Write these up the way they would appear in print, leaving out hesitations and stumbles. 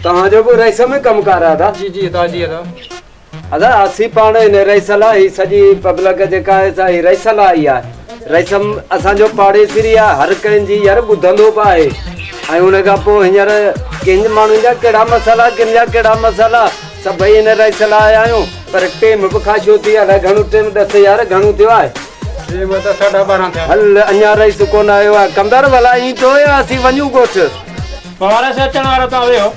तहां जो रईस में कम कर रहा था जी जी था जी था अदा असी पाण इन रईसला ही सजी पब्लिक जेका है रईसला आई है रईसम असांजो पाड़ेसिरी आहे हर कंहिंजी यार ॿुधंदो बि आहे ऐं उन खां पोइ हींअर कंहिंजे माण्हुनि जा कहिड़ा मसाला किन जा कहिड़ा मसाला सभई इन रईसला आया आहियूं पर टेम बि खाशो थी अलाए घणो टेम 10 यार घणो थियो आहे हल अञा रईस कोन आयो आहे कंदड़ भला ई तो असीं वञूं कोठ पवार से अचण वारो तव्हां वेहो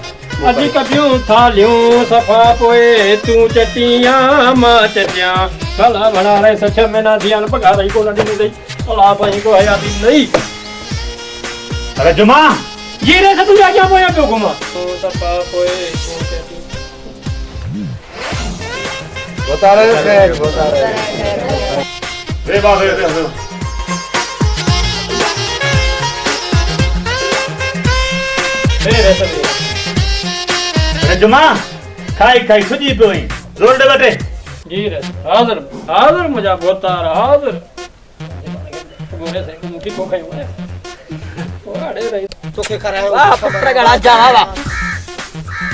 अॼु कढियूं थालियूं सफ़ा पोइ तूं चटियां मां चटियां भला भला रे 6 महीना थी विया पघार ई कोन ॾिनी अथई अलाह पंहिंजी को हयाती नहीं अरे जुमा जी रे तूं अॻियां पोयां पियो घुमां सफ़ा पोइ तूं चटियां बता रहे रे बाबे रे अरे जुमा खाई खाई सुजी पियो आई रोल दे बेटे जी रे हाज़िर हाज़िर मुझा बोतार हाज़िर गोरे से मुठी को खाई है ओड़े रे तोखे करायो वाह पुत्र गड़ा जावा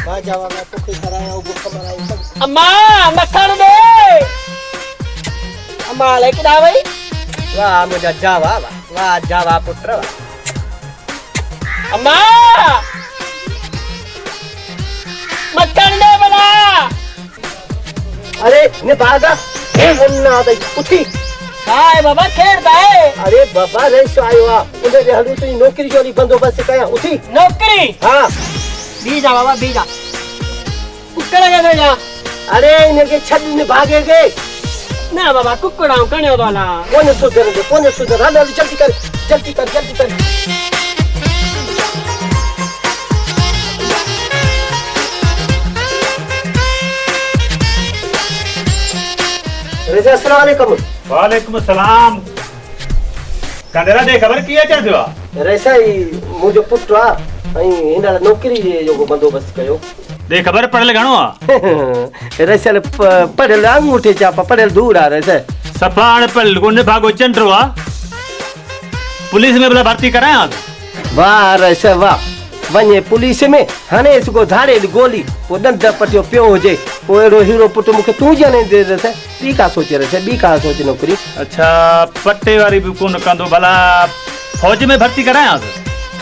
वाह जावा मैं तोखे करायो बुक मराई सब अम्मा मक्खन दे अम्मा लेके आ भाई वाह मुझा जावा वाह जावा पुत्र अम्मा मक्खन दे बला अरे ने भागा ए मुन्ना दई उठी हाय बाबा खेड़दा है अरे बाबा रेस आयो आ उने रे हलू तो नौकरी जोली बंदोबस्त कया उठी नौकरी हां बीजा बाबा बीजा कुकड़ा के जा अरे इने के छद ने भागे गए ना बाबा कुकड़ा कणियो वाला कोने सुधर हल जल्दी कर अस्सलाम वालेकुम वालेकुम सलाम कंदरा दे खबर किए चा दियो रेसा ही मुजो पुत्र आ हिन नौकरी जो बंदोबस्त कयो दे खबर पढ़ल घणो आ रेसा पढ़ल अंगूठे चापा पढ़ल दूर आ रेसा सफाण पढ़ल कोने भागो चंद्रो आ पुलिस में भला भर्ती कराया वाह रेसा वाह वने पुलिस में हने इसको धारे गोली वो दंद पटियो पियो हो जे वो एरो हीरो पुट मुके तू जाने दे रेसा बी का सोचे रेसा बी का सोचे नौकरी अच्छा पट्टे वाली भी कोन कंदो भला फौज में भर्ती कराया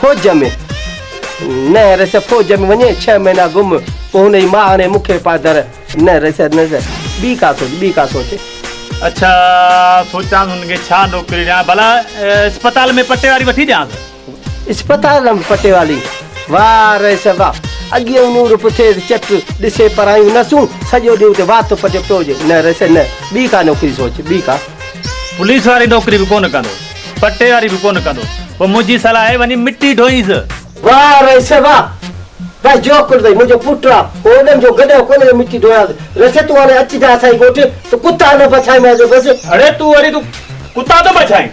फौज में न रेसा फौज में वने 6 महीना गुम ओने मां ने मुखे पादर न रेसा बी का सोचे अच्छा सोचा उनके छा नौकरी दिया भला अस्पताल में पट्टे वाली वठी दिया अस्पताल में पट्टे वाली वाह रेसा वाह अगे नूर पुछे चट दिसे परायू नसू सजो दी ते वात पटे पोजे न रेसा न बी का नौकरी सोच बी का पुलिस वाली नौकरी भी कोन कंदो पट्टे वाली भी कोन कंदो वो मुजी सलाह है वनी मिट्टी ढोईस वाह रेसा वाह भाई जो कर दे मुझे पुत्रा ओदम जो गदे कोने मिट्टी ढोया रेसा तू वाले अच्छी जा साई गोटे तो कुत्ता न बचाई मैं बस अरे तू कुत्ता तो बचाई